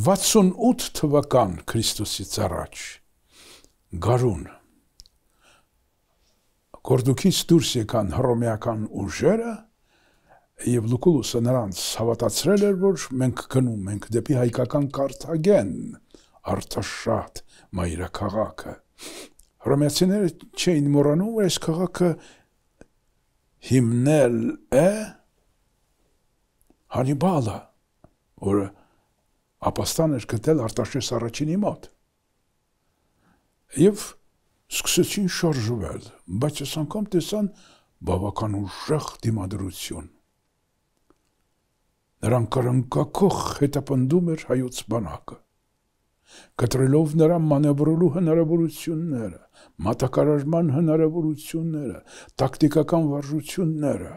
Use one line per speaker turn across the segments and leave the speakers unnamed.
68 թվական Քրիստոսից առաջ գարուն Կորդուքից դուրս եկան հռոմեական ուժերը եւ Լուկուլոսը նրանց հավատացրել էր, որ մենք գնում ենք դեպի հայկական Կարթագեն, արտաշատ մայրաքաղաքը։ Հռոմեացիները չէին մոռանում, որ այս քաղաքը հիմնել է Հանիբալը, որը ապաստան էր գտել Արտաշես առաջինի մոտ։ Եվ սկսեցին շարժվել, բայց այս անգամ տեսան բավական ուժեղ դիմադրություն։ Նրան կրնկակող հետապնդում էր հայոց բանակը, կտրելով նրան մանևրելու հնարավորությունները, մատակարարման հնարավորությունները, տակտիկական վարժությունները,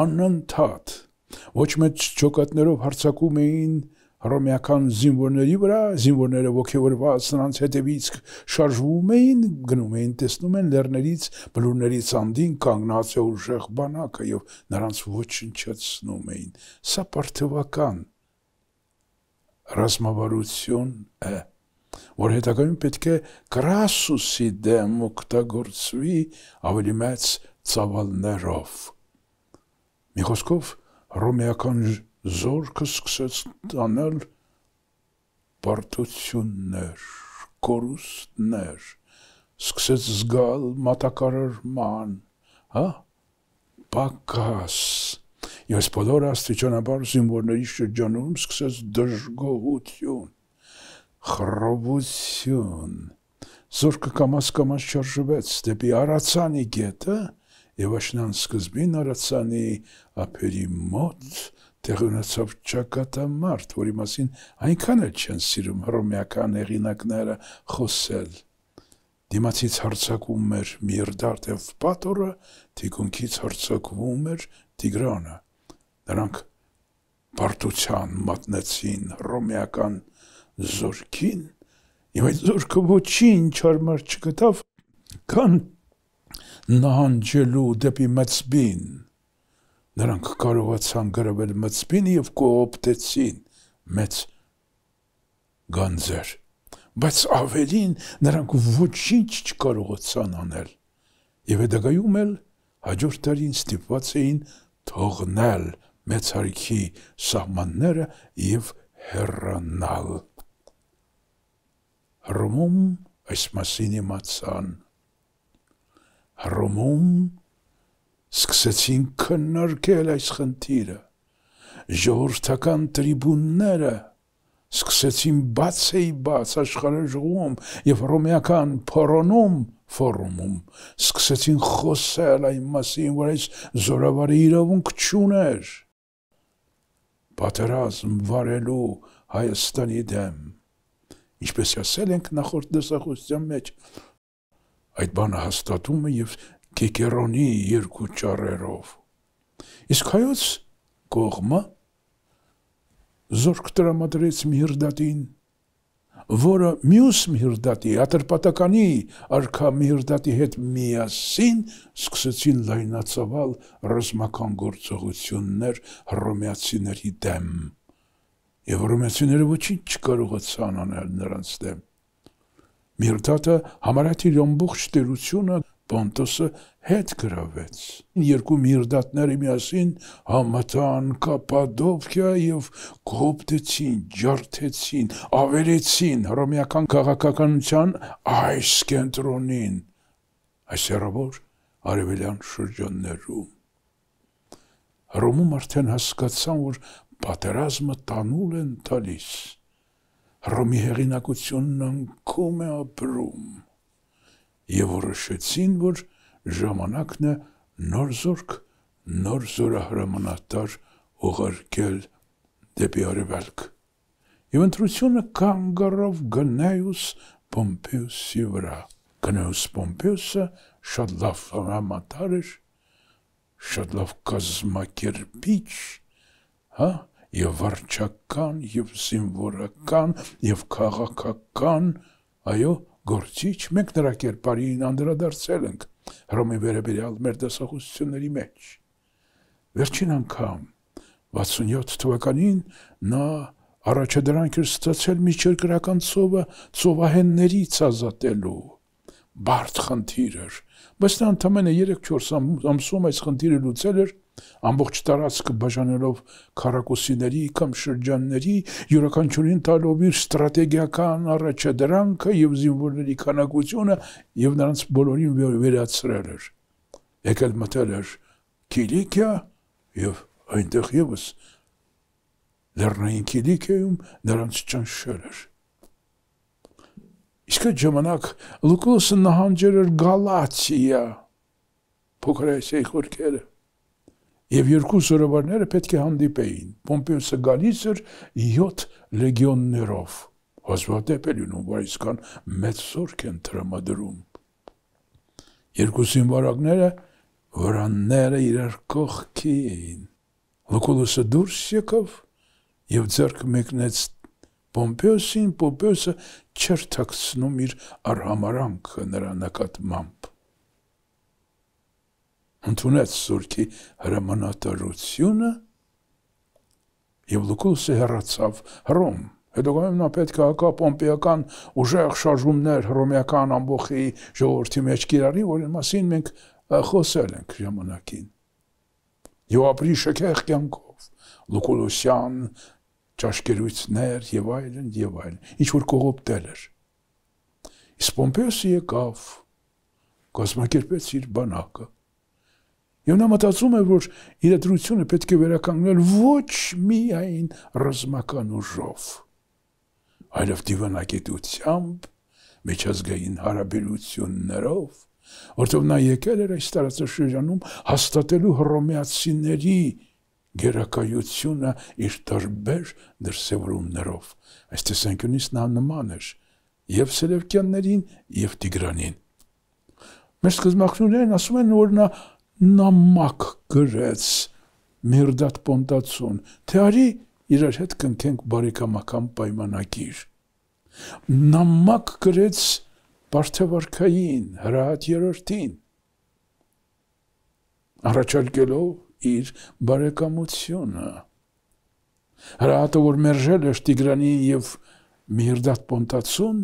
անընդհատ ոչ մեծ ջոկատներով հարձակում էին հռոմեական զինվորների վրա, զինվորները ոգևորված նրանց հետևից շարժվում էին, գնում էին, տեսնում են լեռներից, բլուրներից անդին կանգնած է ուժեղ բանակը եւ նրանց ոչնչացնում էին։ Սա պարթևական ռազմավարություն է, որ հետագայում պետք է Կրասուսի դեմ օգտագործվի ավելի մեծ ծավալներով։ Մի խոսքով հռոմեական զորքը սկսեց տանել պարտություններ, կորուստներ, սկսեց զգալ մատակարարման, պակաս, եւ այս բոլորը աստիճանաբար զինվորների շրջանում սկսեց դժգոհություն, խռովություն, զորքը կամաց շարժվեց դեպի Արացանի գետը եւ աշնան սկզբին Արացանի ափերի մոտ տեղի ունեցավ ճակատամարտ, որի մասին այնքան էլ չեն սիրում հռոմեական հեղինակները խոսել։ Դիմացից հարձակվում էր Միրդատ եւ Պատորը, թիկունքից հարձակվում էր Տիգրանը։ Նրանք պարտության մատնեցին հռոմեական զորքին, եւ այդ զորքը ոչինչ հարմար չգտավ, քան նահանջելու դեպի Մծբին։ Նրանք կարողացան գրավել Մծբին եւ կոոպտեցին մեծ գանձեր, բայց ավելին նրանք ոչինչ չկարողացան անել եւ հետագայում էլ հաջորդ տարին ստիպված էին թողնել մեծ հարքի սահմանները եւ հեռանալ։ Հռոմում այս մասին իմացան։ Հռոմում սկսեցին քննարկել այս խնդիրը, ժողովրդական տրիբունները սկսեցին բաց աշխարհաժողովում եւ հռոմեական ֆորումում սկսեցին խոսել այն մասին, որ այս զորավարի իրավունք չուներ պատերազմ վարելու Հայաստանի դեմ, ինչպես ասել ենք նախորդ դասախոսության մեջ, այդ բանը հաստատում է եւ Կիկերոնի երկու ճառերով։ Իսկ հայոց կողմը զորք տրամադրեց Միրդատին, որը մյուս Միրդատի, Ատրպատականի արքա Միրդատի հետ միասին սկսեցին լայնածավալ ռազմական գործողություններ հռոմեացիների դեմ, եւ հռոմեացիները ոչինչ չկարողացան անել նրանց դեմ։ Միրդատը համարյա ամբողջ տերությունը Պոնտոսը հետ գրավեց։ Երկու Միրդատները միասին համատան Կապադոկիա եւ կոպտեցին, ջարդեցին, ավերեցին հռոմեական քաղաքականության այս կենտրոնին, այս հեռավոր արևելյան շրջաններում։ Հռոմում արդեն հասկացան, որ պատերազմը տանուլ են տալիս։ Հռոմի հեղինակությունն անկում է ապրում։ Եվ որոշեցին, որ ժամանակն է նոր զորք, նոր զորահրամանատար ուղարկել դեպի արևելք։ Եվ ընտրությունը կանգ առավ Գնեյուս Պոմպեուսի վրա։ Գնեյուս Պոմպեուսը շատ լավ հրամանատար էր, շատ լավ կազմակերպիչ, եւ վարչական, եւ զինվորական, եւ քաղաքական, գործիչ, մենք նրա կերպարին անդրադարձել ենք Հռոմի վերաբերյալ մեր դասախոսությունների մեջ։ Վերջին անգամ 67 թվականին նա առաջադրանք էր ստացել միջերկրական ծովահեններից ազատելու։ Բարդ խնդիր էր, բայց նա ընդամենը 3-4 ամսում այս խնդիրը լուծել էր, ամբողջ տարածքը բաժանելով քառակուսիների կամ շրջանների, յուրաքանչյուրին տալով իր ստրատեգիական առաջադրանքը եւ զինվորների քանակությունը եւ նրանց բոլորին վերացրել էր։ Եկել մտել էր Կիլիկիա եւ այնտեղ եւս Լեռնային Կիլիկիայում նրանց ճնշել էր։ Իսկ այդ ժամանակ Լուկիոսը նահանջել էր Գալատիա, Փոքր Ասիայի խորքերը, եւ երկու զորավարները պետք է հանդիպեին։ Պոմպեոսը գալիս էր 7 լեգիոններով, հազվադեպ է լինում, որ այսքան մեծ զորք են տրամադրում։ Երկու զինվորները վրանները իրար կողքի էին։ Լուկիոսը դուրս եկավ եւ ձեռքը մեկնեց Պոմպեոսին, Պոմպեոսը չէր թաքցնում իր արհամարանքը նրա նկատմամբ։ Ընդունեց զորքի հրամանատարությունը եւ Լուկիոսը հեռացավ Հռոմ։ Հետագայում նա պետք է հակա պոմպեական ուժեղ շարժումներ հռոմեական ամբոխի ժողովրդի մեջ կիրառի, որի մասին մենք խոսել ենք ժամանակին։ Եվ ապրի շքեղ կյանքով, Լուկիոսյան ճաշկերույցներ եւ այլն, ինչ որ կողոպտել էր։ Իսկ Պոմպեոսը եկավ, կազմակերպեց իր բանակը։ Եվ նա մտածում է, որ իրադրությունը պետք է վերականգնել ոչ միայն ռազմական ուժով, այլև դիվանագիտությամբ, միջազգային հարաբերություններով, որտեղ նա եկել էր այս տարածաշրջանում հաստատելու հռոմեացիների գերակայությունը իր տարբեր դրսևորումներով։ Այս տեսանկյունից նա նման էր եւ Սելևկյաններին եւ Տիգրանին։ Մեր սկզբնախորհուրդներն ասում են, որ նա նամակ գրեց Միրդատ Պոնտացուն, թե արի իրար հետ կնքենք բարեկամական պայմանագիր։ Նամակ գրեց Պարթևարքային, Հրահատ երրորդին, առաջարկելով իր բարեկամությունը։ Հրահատը, որ մերժել էր Տիգրանին եւ Միրդատ Պոնտացուն,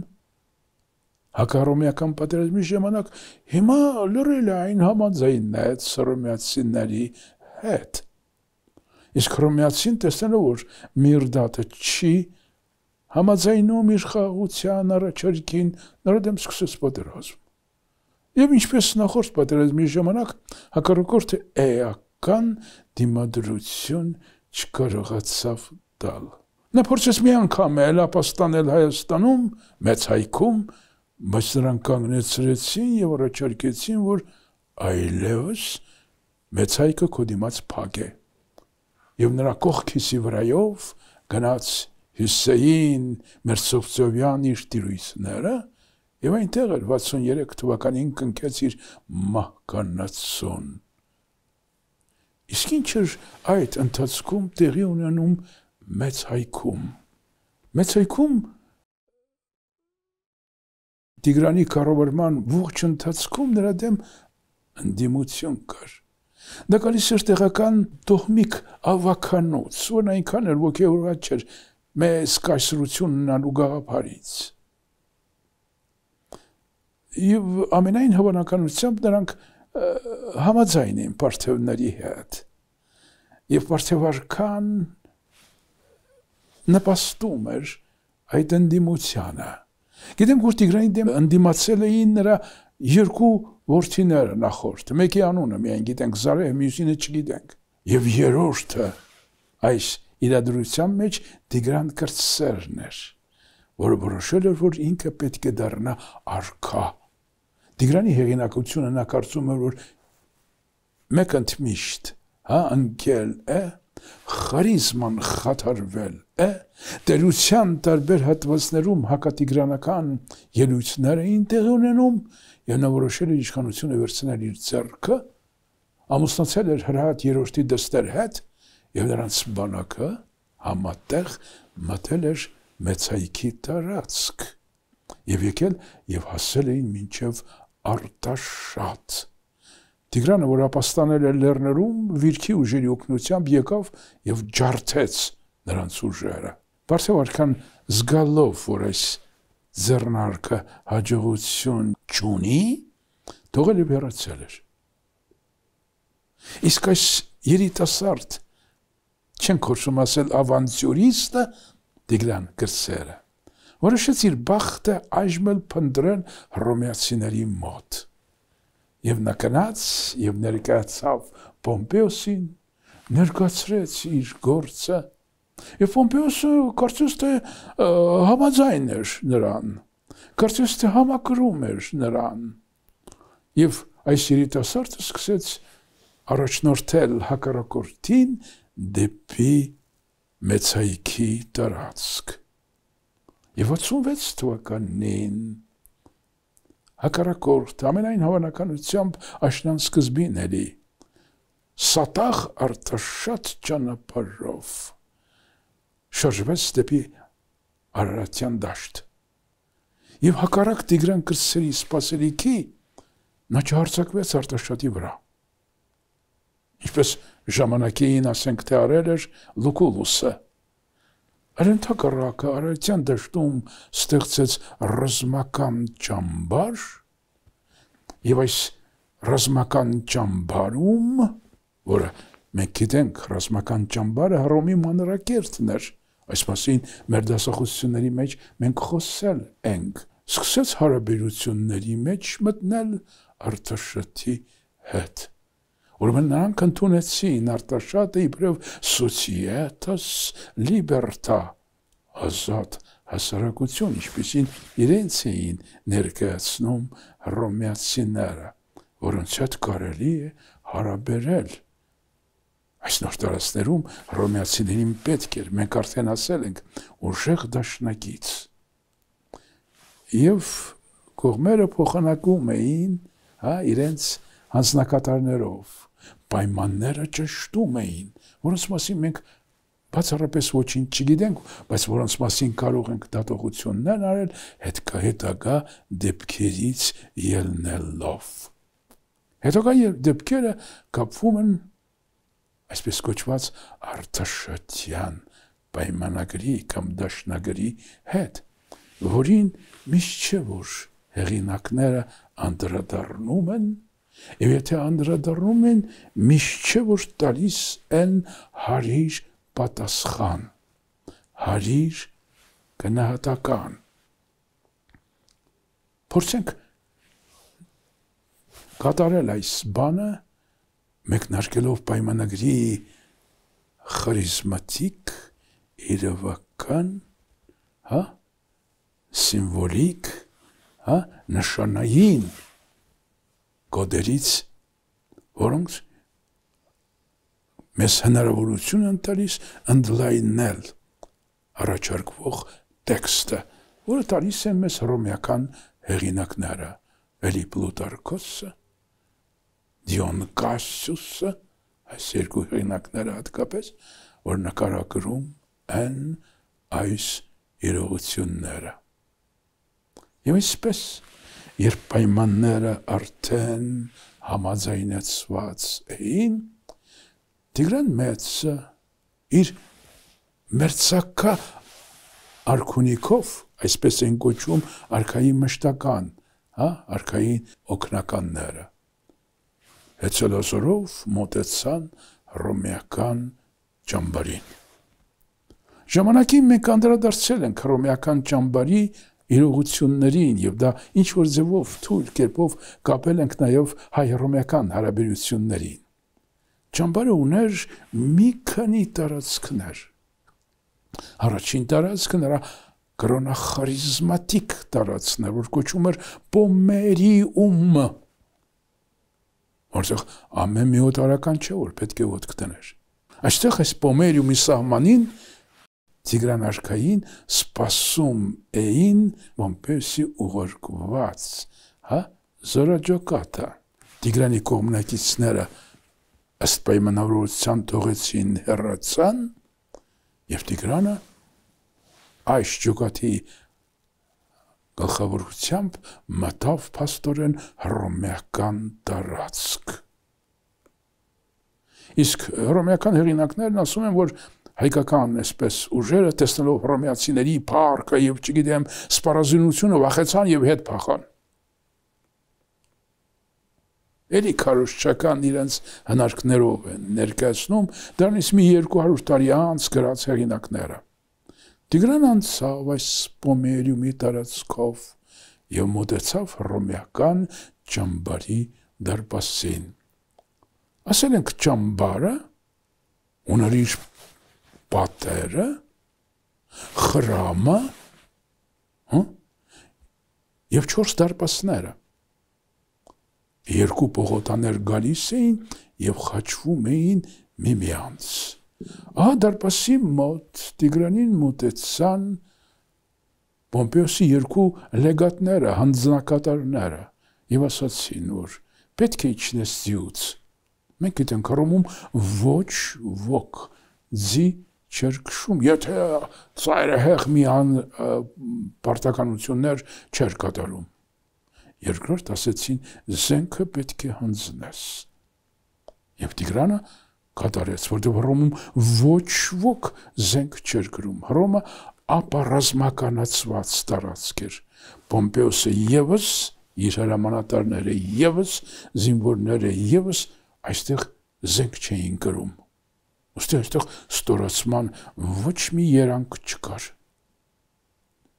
հակառոմեական պատերազմի ժամանակ հիմա լրել այն համաձայնեց հռոմեացիների հետ։ Իսկ հռոմեացին տեսնելով, որ Միրդատը չի համաձայնում իր խաղաղության առաջարկին, նրա դեմ սկսեց պատերազմ։ Եվ ինչպես նախորդ պատերազմի ժամանակ հակառակորդը էական դիմադրություն չկարողացավ տալ։ Նա փորձեց մի անգամ էլ ապաստանել Հայաստանում, Մեծ Հայքում, բայց նրանք կանգնեցրեցին եւ առաջարկեցին, որ այլևս Մեծ Հայքը քո դիմաց փակ է։ Եվ նրա կողքիսի վրայով գնաց Հյուսեին Մերսովցովյան իր տիրույթները եւ այնտեղ էլ 63 թվականին կնքեց իր մահկանացուն։ Իսկ ինչ էր այդ ընթացքում տեղի ունենում Մեծ Հայքում։ Մեծ Հայքում Տիգրանի կառավարման ողջ ընթացքում նրա դեմ ընդդիմություն կար։ Դա գալիս էր տեղական տոհմիկ ավականոց, որն այնքան էր ոգևորված չէր մեծ կայսրությունն ու գաղափարից։ Եվ ամենայն հավանականությամբ նրանք համաձայն էին պարթևների հետ։ Եվ պարթևարքան նպաստում էր այդ ընդդիմությանը։ Գիտենք, որ Տիգրանի դեմ ընդդիմացել էին նրա երկու որդիները նախորդ, մեկի անունը միայն գիտենք, Զարեհ, մյուսինը չգիտենք։ Եվ երրորդը այս իրադրության մեջ Տիգրան Կրտսերն էր, որը որոշել էր, որ ինքը պետք է դառնա արքա։ Տիգրանի հեղինակությունը նա կարծում էր, որ մեկ ընդմիշտ, ընկել է, խարիզման խաթարվել է, տերության տարբեր հատվածներում հակատիգրանական ելույթներ էին տեղի ունենում, եւ նա որոշել էր իշխանությունը վերցնել իր ձեռքը, ամուսնացել էր Հրահատ երրորդի դստեր հետ, եւ նրանց բանակը համատեղ մտել էր Մեծ Հայքի տարածք, եւ եկել եւ հասել էին մինչեւ Արտաշատ։ Տիգրանը, որ ապաստանել էր լեռներում, վիրքի ուժերի օգնությամբ եկավ եւ ջարդեց նրանց ուժերը։ Բարթև արքան զգալով, որ այս ձեռնարկը հաջողություն չունի, թողել եւ հեռացել էր։ Իսկ այս երիտասարդ, չենք խոսում ասել ավանտյուրիստը, Տիգրան Կրսերը, որոշեց իր բախտը այժմ փնտրել հռոմեացիների մոտ։ Եվ նա գնաց եւ ներկայացավ Պոմպեոսին, ներկայացրեց իր գործը, եւ Պոմպեոսը կարծես թե համաձայն էր նրան, կարծես թե համակրում էր նրան, եւ այս երիտասարդը սկսեց առաջնորդել հակառակորդին դեպի Մեծայքի տարածք։ Եվ 86 թվականին հակառակորդ ամենայն հավանականությամբ աշնան սկզբին էլի սատաղ արտաշատ ճանապարհով շարժվեց դեպի Արարատյան դաշտ։ Եվ հակառակ Տիգրան Կրսերի սպասելիքի նա չհարձակվեց Արտաշատի վրա։ Ինչպես ժամանակին ասենք թե արել էր Լուկուլուսը։ Արենթակառակը Արարատյան դաշտում ստեղծեց ռազմական ճամբար, եւ այս ռազմական ճամբարում, որը մենք գիտենք, ռազմական ճամբարը Հռոմի մանրակերտն էր, այս մասին մեր դասախոսությունների մեջ մենք խոսել ենք, սկսեց հարաբերությունների մեջ մտնել Արտաշատի հետ։ Ուրեմն նրանք ընդունեցին Արտաշատը իբրև սոցիետաս լիբերտա, ազատ հասարակություն, ինչպեսին իրենց էին ներկայացնում հռոմեացիները, որոնց հետ կարելի է հարաբերել։ Այս նոր տարածքներում հռոմեացիներին պետք էր, մենք արդեն ասել ենք, ուժեղ դաշնակից։ Եվ կողմերը փոխանակում էին, իրենց հանձնակատարներով, պայմանները ճշտում էին, որոնց մասին մենք բացառապես ոչինչ չգիտենք, բայց որոնց մասին կարող ենք դատողություններ արել հետագա դեպքերից ելնելով։ Հետագա դեպքերը կապվում են այսպես կոչված Արտաշատյան պայմանագրի կամ դաշնագրի հետ, որին միշտ չէ որ հեղինակները անդրադառնում են, եւ եթե անդրադառնում են, միշտ չէ որ տալիս են հարիր պատասխան, հարիր գնահատական։ Փորձենք կատարել այս բանը, մեկնարկելով պայմանագրի խարիզմատիկ, իրավական, սիմվոլիկ, նշանային կոդերից, որոնք մեզ հնարավորություն են տալիս ընդլայնել առաջարկվող տեքստը, որը տալիս են մեզ հռոմեական հեղինակները, էլի Պլուտարքոսը, Դիոն Կասիուսը, այս երկու հեղինակները հատկապես, որ նկարագրում են այս իրողությունները։ Եվ այսպես, երբ պայմանները արդեն համաձայնեցված էին, Տիգրան Մեծը իր մերձակա արքունիքով, այսպես են կոչվում արքայի մշտական, արքային օգնականները, հեծելազորով մոտեցան հռոմեական ճամբարին։ Ժամանակին մենք անդրադարձել ենք հռոմեական ճամբարի իրողություններին եւ դա ինչ որ ձևով թույլ կերպով կապել ենք նաեւ հայ-հռոմեական հարաբերություններին։ Ճամբարը ուներ մի քանի տարածքներ։ Առաջին տարածքը նրա կրոնախարիզմատիկ տարածքն էր, որ կոչվում էր Պոմերիում, որտեղ ամեն մի օտարական չէ, որ պետք է ոտք դներ։ Այստեղ այս Պոմերիումի սահմանին Տիգրան արքային սպասում էին Պոմպեոսի ուղարկված, զորաճոկատը։ Տիգրանի կողմնակիցները ըստ պայմանավորության թողեցին հեռացան, եւ Տիգրանը այս ջոկատի գլխավորությամբ մտավ փաստորեն հռոմեական տարածք։ Իսկ հռոմեական հեղինակներն ասում են, որ հայկական այսպես ուժերը տեսնելով հռոմեացիների փառքը եւ չգիտեմ սպառազինությունը վախեցան եւ հետ փախան։ Էլի քարոզչական իրենց հնարքներով են ներկայացնում դրանից մի 200 տարի անց գրած հեղինակները։ Տիգրան անցավ այս Պոմերիումի տարածքով եւ մոտեցավ հռոմեական ճամբարի դարպասին։ Ասել ենք ճամբարը ուներ իր պատերը, խրամը եւ 4 դարպասները։ Երկու պողոտաներ գալիս էին եւ խաչվում էին միմյանց։ Ահա դարպասի մոտ Տիգրանին մոտեցան Պոմպեոսի երկու լեգատները, հանձնակատարները եւ ասացին, որ պետք է իջնես ձիուց։ Մենք գիտենք Հռոմում ոչ ոք ձի չէր քշում, եթե ծայրահեղ մի պարտականություններ չէր կատարում։ Երկրորդ ասեցին, զենքը պետք է հանձնես։ Եվ Տիգրանը կատարեց, որտեղ Հռոմում ոչ ոք զենք չէր կրում։ Հռոմը ապառազմականացված տարածք էր։ Պոմպեոսը եւս, իր հրամանատարները եւս, զինվորները եւս այստեղ զենք չէին կրում։ Ոստի այստեղ ստորացման ոչ մի երանգ չկար։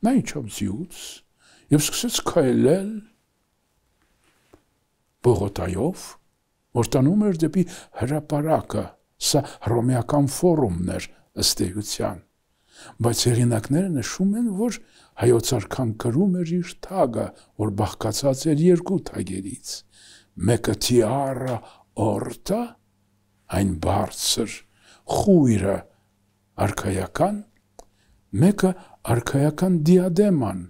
Նա իջավ ձիուց եւ սկսեց քայլել Բողոտայով, որ տանում էր դեպի հրապարակը, սա հռոմեական ֆորումն էր ըստ էության, բայց հեղինակները նշում են, որ հայոց արքան կրում էր իր թագը, որ բաղկացած էր երկու թագերից, մեկը Թիարա օրտա, այն բարձր խույրը արքայական, մեկը արքայական դիադեման,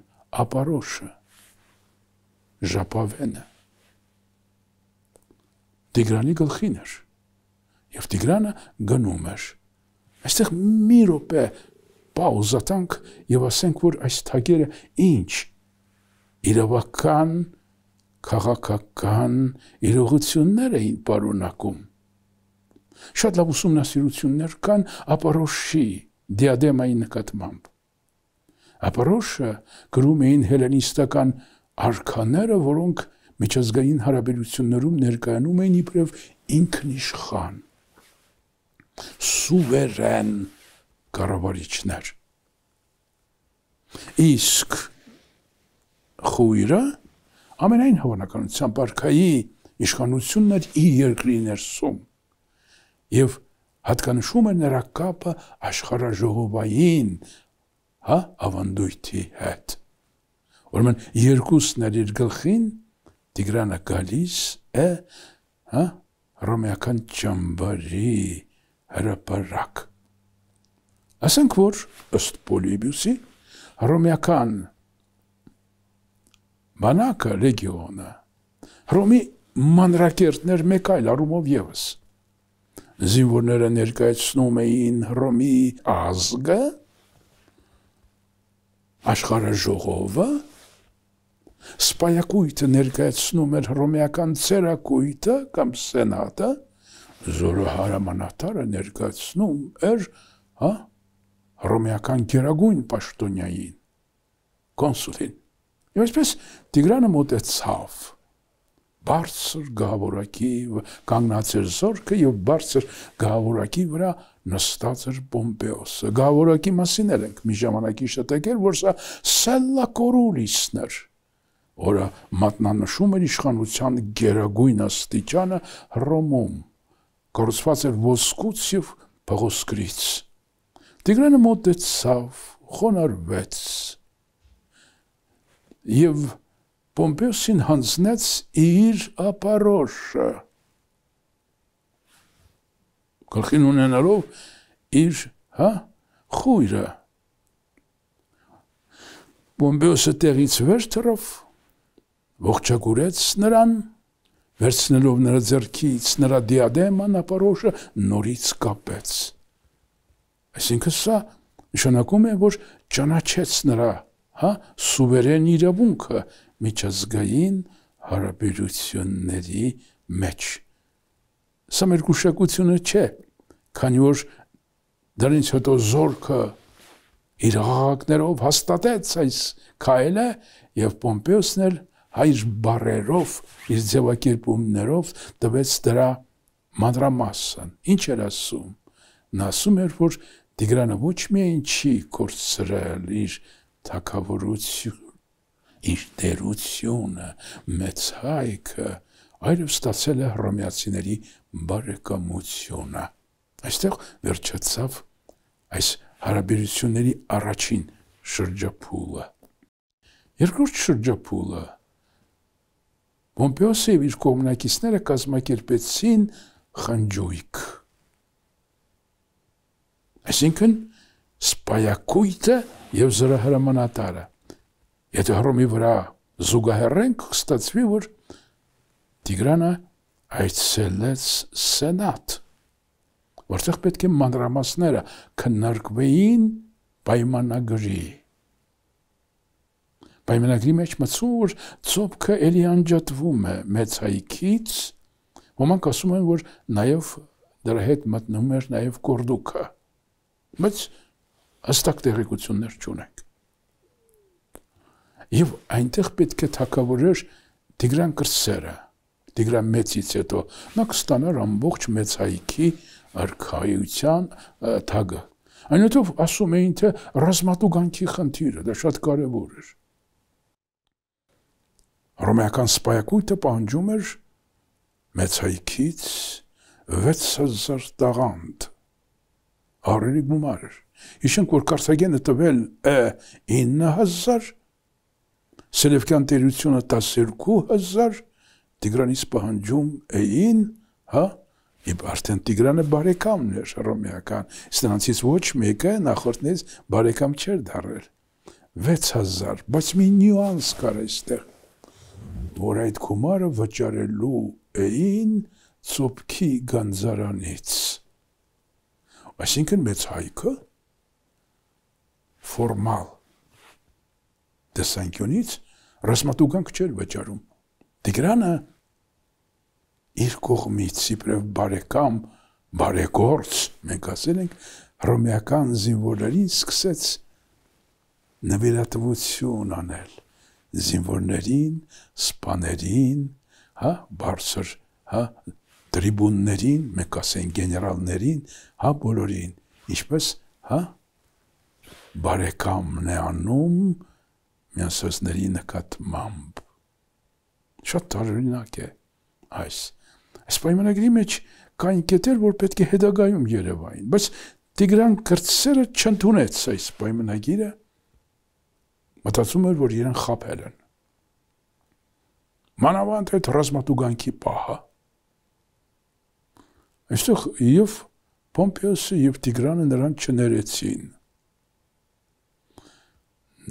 ապարոշը, ժապավենը։ Տիգրանի գլխին էր, եւ Տիգրանը գնում էր։ Այստեղ մի րոպե պաուզա տանք եւ ասենք, որ այս թագերը ինչ իրավական, քաղաքական իրողություններ էին պարունակում։ Շատ լավ ուսումնասիրություններ կան ապարոշի դիադեմայի նկատմամբ։ Ապարոշը գրում էին հելենիստական արքաները, որոնք միջազգային հարաբերություններում ներկայանում էին իբրև ինքնիշխան, սուվերեն կառավարիչներ։ Իսկ խույրը ամենայն հավանականությամբ արքայի իշխանությունն էր իր երկրի ներսում եւ հատկանշում էր նրա կապը աշխարհաժողովային ավանդույթի հետ։ Ուրեմն երկուսն էր իր գլխին, Տիգրանը գալիս է հռոմեական ճամբարի հրապարակ։ Ասենք, որ ըստ Պոլիբիուսի հռոմեական բանակը, լեգիոնը, Հռոմի մանրակերտներ մեկ այլ առումով եւս։ Զինվորները ներկայացնում էին Հռոմի ազգը, աշխարհաժողովը, սպայակույթը ներկայացնում էր հռոմեական ցերակույթը կամ սենատը, զորահարամանատարը ներկայացնում էր հռոմեական գերագույն պաշտոնյային, կոնսուլին։ Եվ այսպես Տիգրանը մոտեցավ, բարձր գահավորակի կանգնած էր զորքը եւ բարձր գահավորակի վրա նստած էր Պոմպեոսը։ Գահավորակի մասին ենք մի ժամանակի շտեկել, որ սա Սելլա Կորուլիսն էր, որը մատնանշում էր իշխանության գերագույն աստիճանը Հռոմում, կառուցված էր ոսկուց եւ փղոսկրից։ Տիգրանը մոտեցավ, խոնարհվեց եւ Պոմպեոսին հանձնեց իր ապարոշը, գլխին ունենալով իր խույրը։ Պոմպեոսը տեղից վեր թռավ, ողջակուրեց նրան, վերցնելով նրա ձեռքից նրա դիադեման ապարոշը նորից կապեց։ Այսինքն սա նշանակում է, որ ճանաչեց նրա սուվերեն իրավունքը միջազգային հարաբերությունների մեջ։ Սա մեր գուշակությունը չէ, քանի որ դրանից հետո զորքը իր աղաղակներով հաստատեց այս քայլը եւ Պոմպեոսն էլ հայր բառերով, իր ձևակերպումներով տվեց դրա մանրամասն։ Ինչ էր ասում։ Նա ասում էր, որ Տիգրանը ոչ միայն չի կորցրել իր թագավորություն, իր դերությունը, մեծ հայքը, այլև ստացել է հռոմեացիների բարեկամությունը։ Այստեղ վերջացավ այս հարաբերությունների առաջին շրջափուլը։ Երկրորդ շրջափուլը Պոմպեոսը եւ իր կողմնակիցները կազմակերպեցին խնջույք։ Այսինքն սպայակույտը եւ զրահրամանատարը։ Եթե Հռոմի վրա զուգահեռենք, կստացվի, որ Տիգրանը այցելեց Սենատ, որտեղ պետք է մանրամասները քննարկվեին պայմանագրի։ Պայմանագրի մեջ մտցում, որ ծոփքը էլի անջատվում է մեծ հայքից, ոմանք ասում են, որ նաև դրա հետ մտնում էր նաև կորդուկը, բայց հստակ տեղեկություններ չունենք։ Եվ այնտեղ պետք է թագավորեր Տիգրան կրտսերը, Տիգրան մեծից հետո, նա կստանար ամբողջ մեծ հայքի արքայության թագը։ Այնուհետև ասում էին, թե ռազմատուգանքի խնդիրը, դա շատ կարևոր էր։ Հռոմեական սպայակույտը պահանջում էր մեծ հայքից 6000 տաղանդ, առերի գումար էր։ Հիշենք, որ Կարթագենը տվել է 9000, Սելևկյան տերությունը 12000, Տիգրանից պահանջում էին, Եվ արդեն Տիգրանը բարեկամն էր հռոմեական, նրանցից ոչ մեկը նախորդներից բարեկամ չէր դառել։ 6000, բայց մի նյուանս կար այստեղ, որ այդ գումարը վճարելու էին ծոփքի գանձարանից։ Այսինքն մեծ հայքը ֆորմալ տեսանկյունից ռազմատուգանք չէր վճարում։ Տիգրանը իր կողմից իբրև բարեկամ, բարեգործ, մենք ասել ենք, հռոմեական զինվորներին սկսեց նվիրատվություն անել զինվորներին, սպաներին, բարձր, տրիբուններին, մենք ասենք գեներալներին, բոլորին, ինչպես, բարեկամն է անում մյուսների նկատմամբ։ Շատ տարօրինակ է այս պայմանագրի մեջ կային կետեր, որ պետք է հետագայում երևային, բայց Տիգրան կրտսերը չընդունեց այս պայմանագիրը, մտածում էր, որ իրեն խաբել են։ Մանավանդ այդ ռազմատուգանքի պահը։ Այստեղ եւ Պոմպեոսը եւ Տիգրանը նրան չներեցին։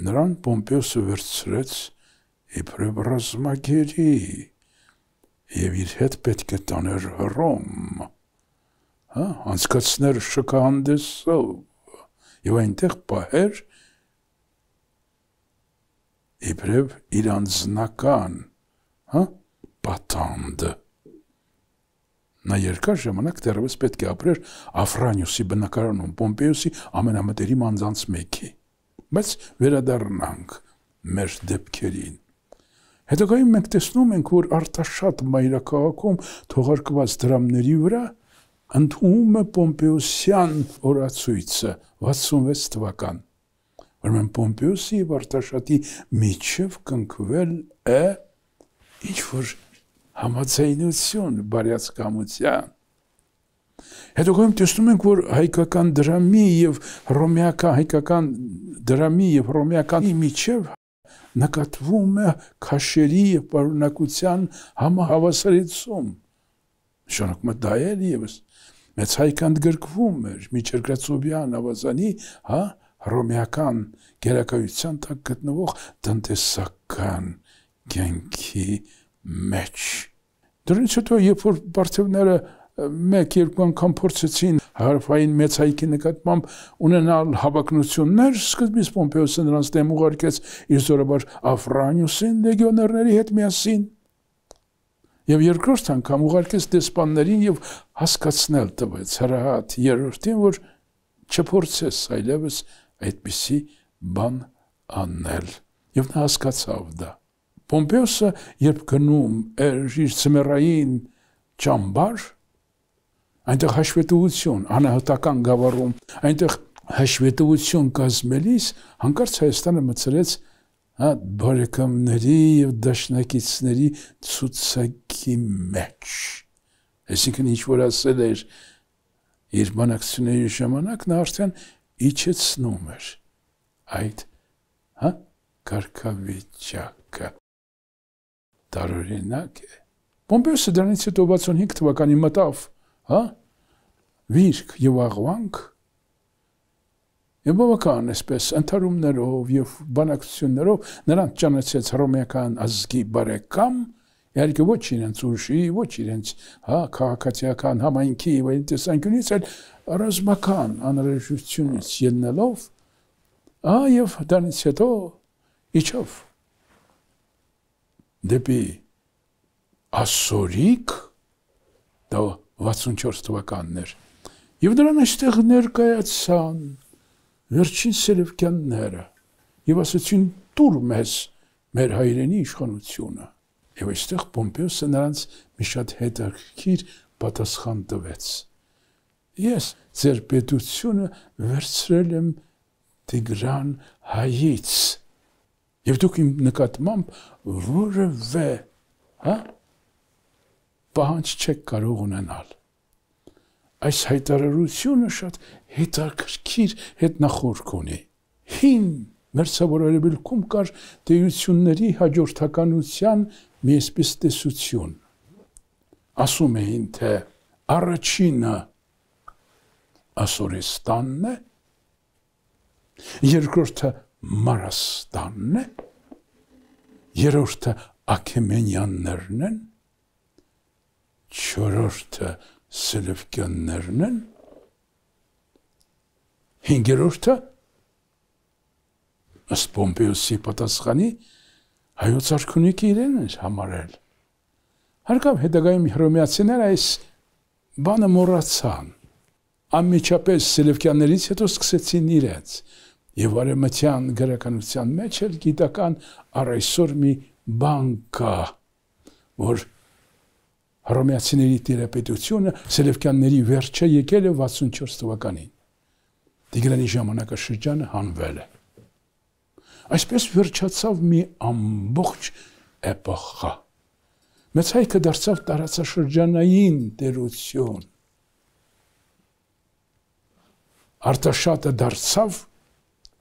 Նրան Պոմպեոսը վերցրեց իբրև ռազմագերի եւ իր հետ պետք է տաներ Հռոմ, անցկացներ շքահանդեսով եւ այնտեղ պահեր իբրև իր անձնական պատանդը։ Նա երկար ժամանակ դեռևս պետք է ապրեր Աֆրանիուսի բնակարանում, Պոմպեոսի ամենամտերիմ անձանց մեկի, բայց վերադառնանք մեր դեպքերին։ Հետագայում մենք տեսնում ենք, որ Արտաշատ մայրաքաղաքում թողարկված դրամների վրա ընդունում է Պոմպեոսյան օրացույցը 66 թվական, ուրեմն Պոմպեոսի եւ Արտաշատի միջև կնքվել է ինչ-որ համաձայնություն բարյացկամության։ Հետագայում տեսնում ենք, որ հայկական դրամի եւ հռոմեականի միջև նկատվում է քաշերի եւ պարունակության համահավասարեցում։ Նշանակում է դա էլ եւս մեծ հայք ընդգրկվում էր միջերկրածովյան ավազանի, հռոմեական գերակայության տակ գտնվող տնտեսական կյանքի մեջ։ Դրանից հետո, երբ որ բարթևները մեկ-երկու անգամ փորձեցին հարավային մեծ հայքի նկատմամբ ունենալ հավակնություններ, սկզբից Պոմպեոսը նրանց դեմ ուղարկեց իր զորաբար Աֆրանիուսին լեգիոներների հետ միասին Եվ երկրորդ անգամ ուղարկեց դեսպաններին եւ հասկացնել տվեց հրահատ երրորդին, որ չփորձես այլևս այդպիսի բան անել։ Եվ նա հասկացավ դա։ Պոմպեոսը, երբ գնում էր իր ծմերային ճամբար, այնտեղ հաշվետվություն, անհատական գավառում, այնտեղ հաշվետվություն կազմելիս, հանկարծ Հայաստանը մտցրեց բարեկամների եւ դաշնակիցների ցուցակի մեջ։ Այսինքն ինչ որ ասել էր իր բանակցությունների ժամանակ, նա արդեն իջեցնում էր այդ կարգավիճակը։ Տարօրինակ է։ Պոմպեոսը դրանից հետո 65 թվականին մտավ, վիրք եւ աղվանք, եւ բավական այսպես ընթարումներով եւ բանակցություններով նրանց ճանաչեց հռոմեական ազգի բարեկամ, իհարկե ոչ իրենց ուժի, ոչ իրենց քաղաքացիական համայնքի եւ այն տեսանկյունից, այլ ռազմական անհրաժեշտությունից ելնելով, եւ դրանից հետո իջավ դեպի ասորիկ, դա 64 թվականն էր, եւ նրան այստեղ ներկայացան վերջին սելևկյանները եւ ասացին տուր մեզ մեր հայրենի իշխանությունը եւ այստեղ Պոմպեոսը նրանց մի շատ հետաքրքիր պատասխան տվեց. ես ձեր պետությունը վերցրել եմ Տիգրան հայից եւ դուք իմ նկատմամբ որևէ պահանջ չեք կարող ունենալ։ Այս հայտարարությունը շատ հետաքրքիր հետնախորք ունի։ Հին մերձավոր արևելքում կար տերությունների հաջորդականության մի այսպես տեսություն։ Ասում էին, թե առաջինը Ասորեստանն է, երկրորդը Մարաստանն է, երրորդը Աքեմենյաններն են, չորրորդը Սելևկյաններն են, հինգերորդը ըստ Պոմպեոսի պատասխանի հայոց արքունիքը իրեն էր համարել։ Հարկավ հետագայում հռոմեացիները այս բանը մոռացան, անմիջապես Սելևկյաններից հետո սկսեցին իրենց, եւ արևմտյան գրականության մեջ էլ գիտական առ այսօր մի բան կա, որ հռոմեացիների տիրապետությունը Սելևկյանների վերջը եկել է 64 թվականին։ Տիգրանի ժամանակաշրջանը հանվել է։ Այսպես վերջացավ մի ամբողջ էպոխա։ Մեծ հայքը դարձավ տարածաշրջանային տերություն։ Արտաշատը դարձավ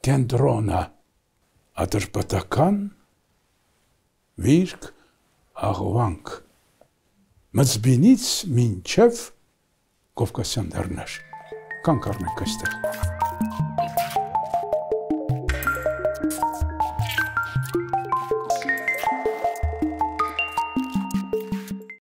կենտրոնը, ատրպատական, վիրք, աղվանք, մծբինից մինչև Կովկասյան լեռներ։ Կանգ առնենք այստեղ։